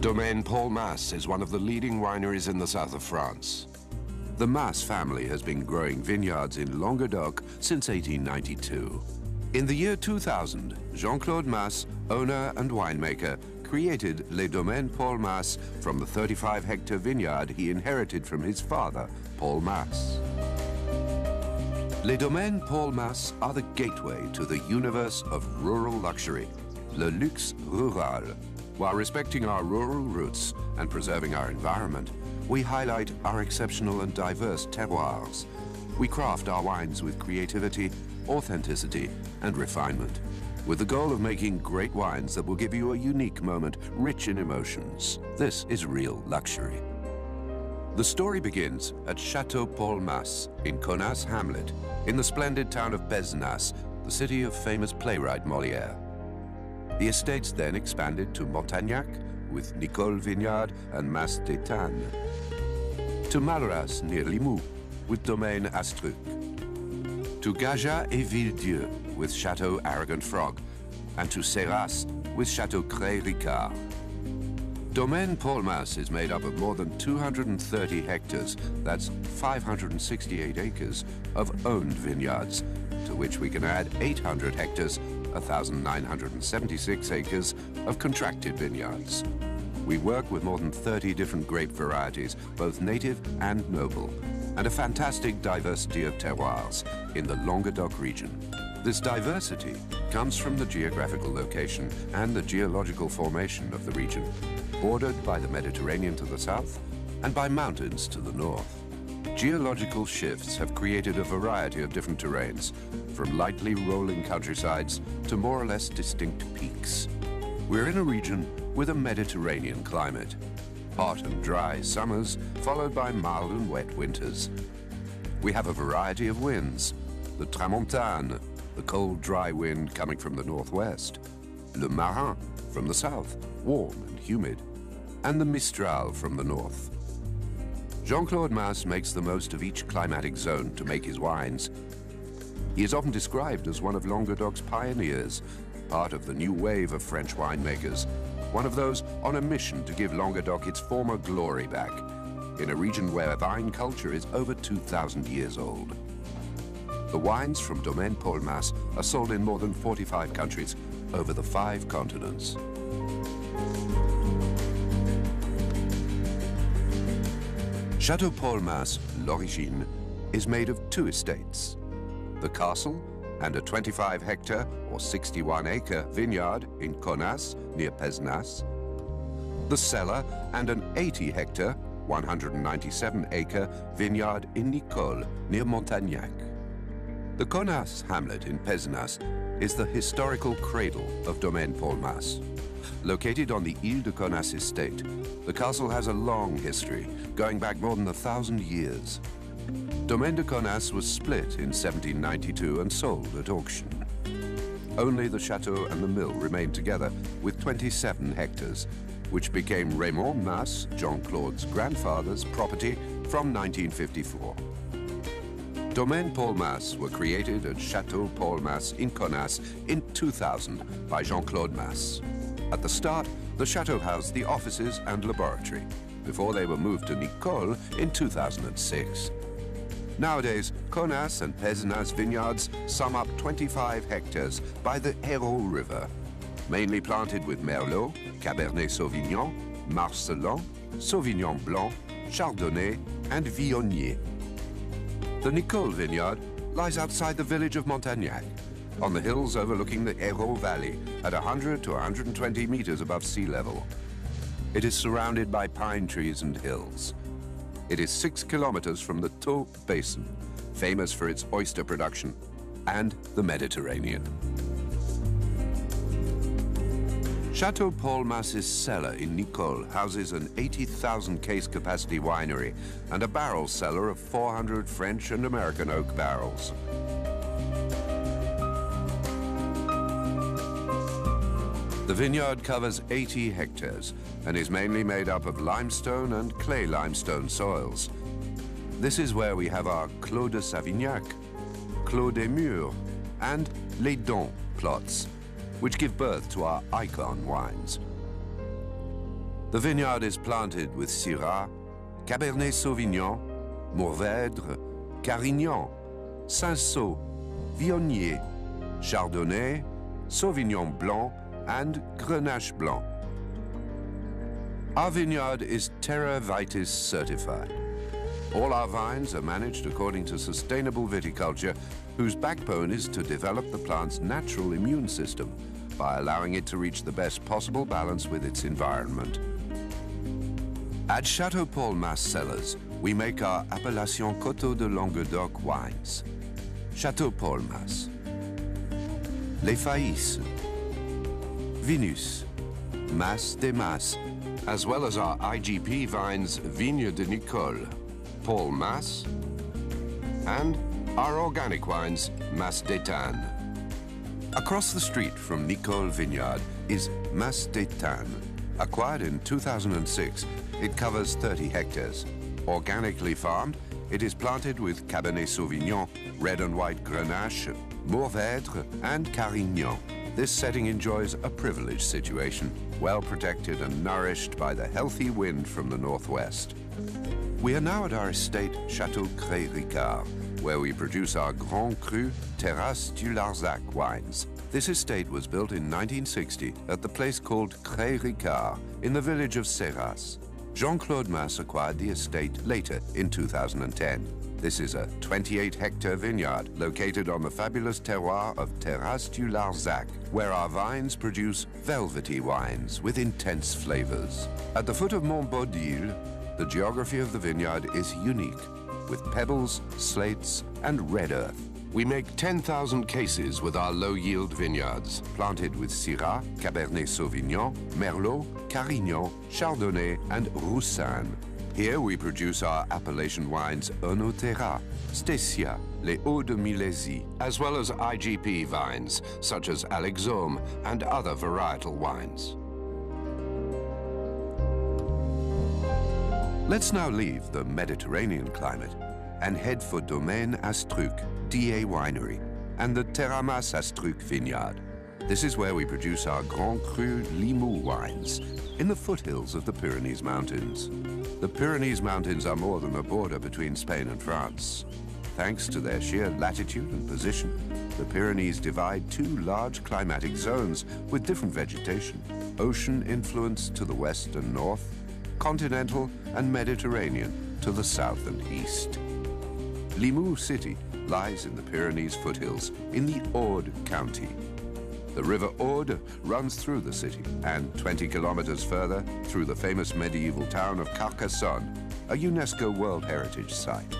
Domaine Paul Mas is one of the leading wineries in the south of France. The Mas family has been growing vineyards in Languedoc since 1892. In the year 2000, Jean-Claude Mas, owner and winemaker, created Les Domaines Paul Mas from the 35-hectare vineyard he inherited from his father, Paul Mas. Les Domaines Paul Mas are the gateway to the universe of rural luxury, le luxe rural. While respecting our rural roots and preserving our environment, we highlight our exceptional and diverse terroirs. We craft our wines with creativity, authenticity, and refinement, with the goal of making great wines that will give you a unique moment rich in emotions. This is real luxury. The story begins at Chateau Paul Mas in Connas hamlet, in the splendid town of Pézenas, the city of famous playwright Molière. The estates then expanded to Montagnac with Nicole Vineyard and Mas d'Étain, to Malras near Limoux with Domaine Astruc, to Gaja et Villedieu with Chateau Arrogant Frog, and to Serras with Chateau Cré Ricard. Domaine Paul Mas is made up of more than 230 hectares, that's 568 acres, of owned vineyards, to which we can add 800 hectares, 1,976 acres, of contracted vineyards. We work with more than 30 different grape varieties, both native and noble, and a fantastic diversity of terroirs in the Languedoc region. This diversity comes from the geographical location and the geological formation of the region, bordered by the Mediterranean to the south and by mountains to the north. Geological shifts have created a variety of different terrains, from lightly rolling countrysides to more or less distinct peaks. We're in a region with a Mediterranean climate, hot and dry summers followed by mild and wet winters. We have a variety of winds, the Tramontane, the cold, dry wind coming from the northwest, le Marin from the south, warm and humid, and the Mistral from the north. Jean-Claude Mas makes the most of each climatic zone to make his wines. He is often described as one of Languedoc's pioneers, part of the new wave of French winemakers, one of those on a mission to give Languedoc its former glory back, in a region where vine culture is over 2,000 years old. The wines from Domaine Paul Mas are sold in more than 45 countries over the 5 continents. Chateau Paul Mas, l'Origine, is made of 2 estates, the castle and a 25-hectare or 61-acre vineyard in Connas near Pézenas, the cellar and an 80-hectare, 197-acre vineyard in Nicole near Montagnac. The Connas hamlet in Pézenas is the historical cradle of Domaine Paul Mas. Located on the Ile de Connas estate, the castle has a long history, going back more than 1,000 years. Domaine de Connas was split in 1792 and sold at auction. Only the chateau and the mill remained together with 27 hectares, which became Raymond Mas, Jean-Claude's grandfather's property from 1954. Domaine Paul Mas were created at Chateau Paul Mas in Connas in 2000 by Jean-Claude Mas. At the start, the chateau housed the offices and laboratory, before they were moved to Nicole in 2006. Nowadays, Connas and Pézenas vineyards sum up 25 hectares by the Hérault River, mainly planted with Merlot, Cabernet Sauvignon, Marselan, Sauvignon Blanc, Chardonnay, and Viognier. The Nicole vineyard lies outside the village of Montagnac, on the hills overlooking the Hérault Valley at 100 to 120 meters above sea level. It is surrounded by pine trees and hills. It is 6 kilometers from the Thau Basin, famous for its oyster production, and the Mediterranean. Chateau Paul Mas's cellar in Nicole houses an 80,000 case capacity winery and a barrel cellar of 400 French and American oak barrels. The vineyard covers 80 hectares and is mainly made up of limestone and clay limestone soils. This is where we have our Clos de Savignac, Clos des Murs, and Les Dons plots, which give birth to our icon wines. The vineyard is planted with Syrah, Cabernet Sauvignon, Mourvèdre, Carignan, Cinsault, Viognier, Chardonnay, Sauvignon Blanc, and Grenache Blanc. Our vineyard is Terra Vitis certified. All our vines are managed according to sustainable viticulture, whose backbone is to develop the plant's natural immune system by allowing it to reach the best possible balance with its environment. At Chateau Paul Mas cellars, we make our Appellation Coteaux de Languedoc wines. Chateau Paul Mas, Les Faïsses, Vinus, Mas des Mas, as well as our IGP vines Vigne de Nicole, Paul Mas, and our organic wines Mas d'Étain. Across the street from Nicole Vineyard is Mas d'Étain. Acquired in 2006, it covers 30 hectares. Organically farmed, it is planted with Cabernet Sauvignon, red and white Grenache, Mourvèdre, and Carignan. This setting enjoys a privileged situation, well protected and nourished by the healthy wind from the northwest. We are now at our estate, Chateau Cré-Ricard, where we produce our Grand Cru Terrasse du Larzac wines. This estate was built in 1960 at the place called Cré-Ricard in the village of Serras. Jean-Claude Mas acquired the estate later in 2010. This is a 28-hectare vineyard located on the fabulous terroir of Terrasse du Larzac, where our vines produce velvety wines with intense flavors. At the foot of Mont Baudil, the geography of the vineyard is unique, with pebbles, slates, and red earth. We make 10,000 cases with our low-yield vineyards, planted with Syrah, Cabernet Sauvignon, Merlot, Carignan, Chardonnay, and Roussanne. Here we produce our appellation wines Ono Terra, Stécia, Les Hauts de Milésie, as well as IGP vines such as Alexaume and other varietal wines. Let's now leave the Mediterranean climate and head for Domaine Astruc, DA Winery, and the Terramas Astruc Vineyard. This is where we produce our Grand Cru Limoux wines in the foothills of the Pyrenees Mountains. The Pyrenees Mountains are more than a border between Spain and France. Thanks to their sheer latitude and position, the Pyrenees divide two large climatic zones with different vegetation, ocean influence to the west and north, continental and Mediterranean to the south and east. Limoux city lies in the Pyrenees foothills in the Aude county. The river Aude runs through the city and 20 kilometers further through the famous medieval town of Carcassonne, a UNESCO World Heritage Site.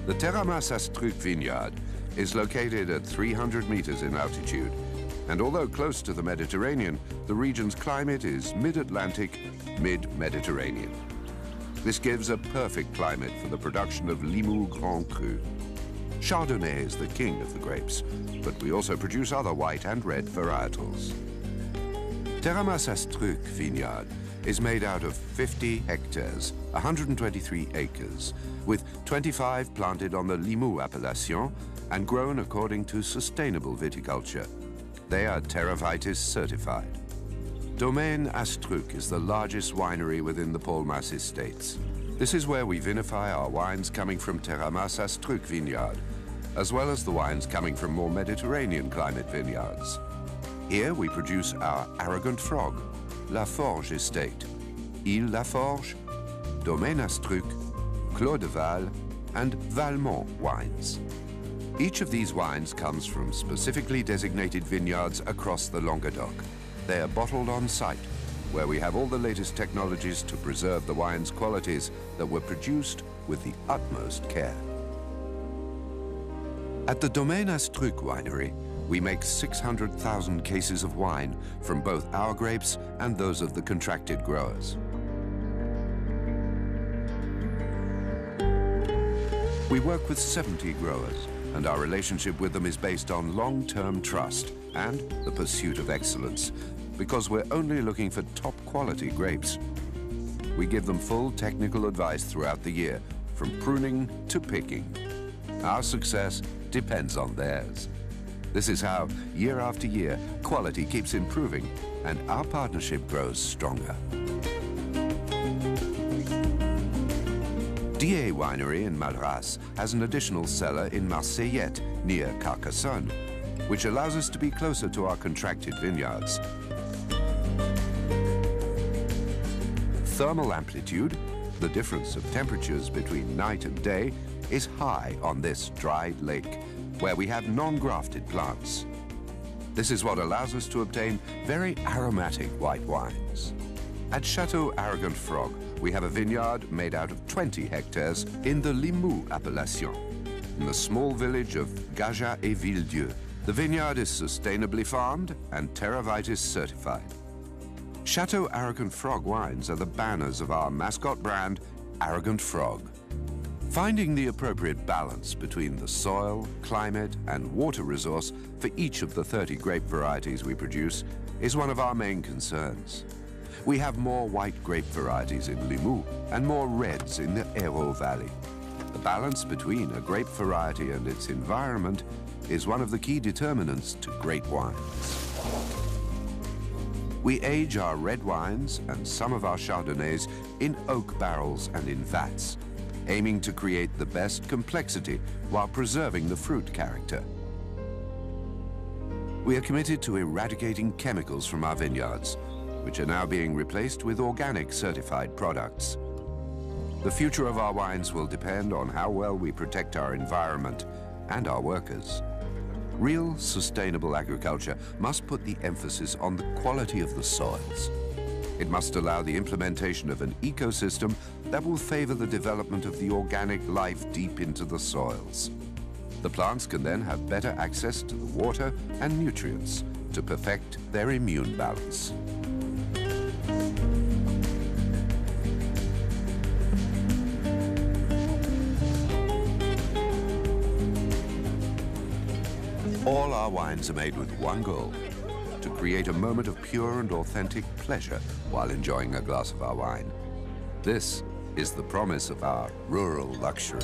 The Terramas Astruc Vineyard is located at 300 meters in altitude, and although close to the Mediterranean, the region's climate is mid-Atlantic, mid-Mediterranean. This gives a perfect climate for the production of Limoux Grand Cru. Chardonnay is the king of the grapes, but we also produce other white and red varietals. Terramas Astruc Vineyard is made out of 50 hectares, 123 acres, with 25 planted on the Limoux appellation and grown according to sustainable viticulture. They are Terra Vitis certified. Domaine Astruc is the largest winery within the Paul Mas estates. This is where we vinify our wines coming from Terramas Astruc Vineyard, as well as the wines coming from more Mediterranean climate vineyards. Here we produce our Arrogant Frog, La Forge Estate, Ile La Forge, Domaine Astruc, Clos de Val, and Valmont wines. Each of these wines comes from specifically designated vineyards across the Languedoc. They are bottled on site, where we have all the latest technologies to preserve the wine's qualities that were produced with the utmost care. At the Domaine Astruc winery, we make 600,000 cases of wine from both our grapes and those of the contracted growers. We work with 70 growers, and our relationship with them is based on long-term trust and the pursuit of excellence, because we're only looking for top-quality grapes. We give them full technical advice throughout the year, from pruning to picking. Our success depends on theirs. This is how, year after year, quality keeps improving and our partnership grows stronger. Die Winery in Madras has an additional cellar in Marseillette, near Carcassonne, which allows us to be closer to our contracted vineyards. Thermal amplitude, the difference of temperatures between night and day, is high on this dried lake, where we have non-grafted plants. This is what allows us to obtain very aromatic white wines. At Chateau Arrogant Frog, we have a vineyard made out of 20 hectares in the Limoux appellation. In the small village of Gaja et Villedieu, the vineyard is sustainably farmed and TerraVitis certified. Chateau Arrogant Frog wines are the banners of our mascot brand, Arrogant Frog. Finding the appropriate balance between the soil, climate, and water resource for each of the 30 grape varieties we produce is one of our main concerns. We have more white grape varieties in Limoux and more reds in the Hérault Valley. The balance between a grape variety and its environment is one of the key determinants to great wines. We age our red wines and some of our Chardonnays in oak barrels and in vats, aiming to create the best complexity while preserving the fruit character. We are committed to eradicating chemicals from our vineyards, which are now being replaced with organic certified products. The future of our wines will depend on how well we protect our environment and our workers. Real sustainable agriculture must put the emphasis on the quality of the soils. It must allow the implementation of an ecosystem that will favor the development of the organic life deep into the soils. The plants can then have better access to the water and nutrients to perfect their immune balance. All our wines are made with one goal: to create a moment of pure and authentic pleasure while enjoying a glass of our wine. This is the promise of our rural luxury.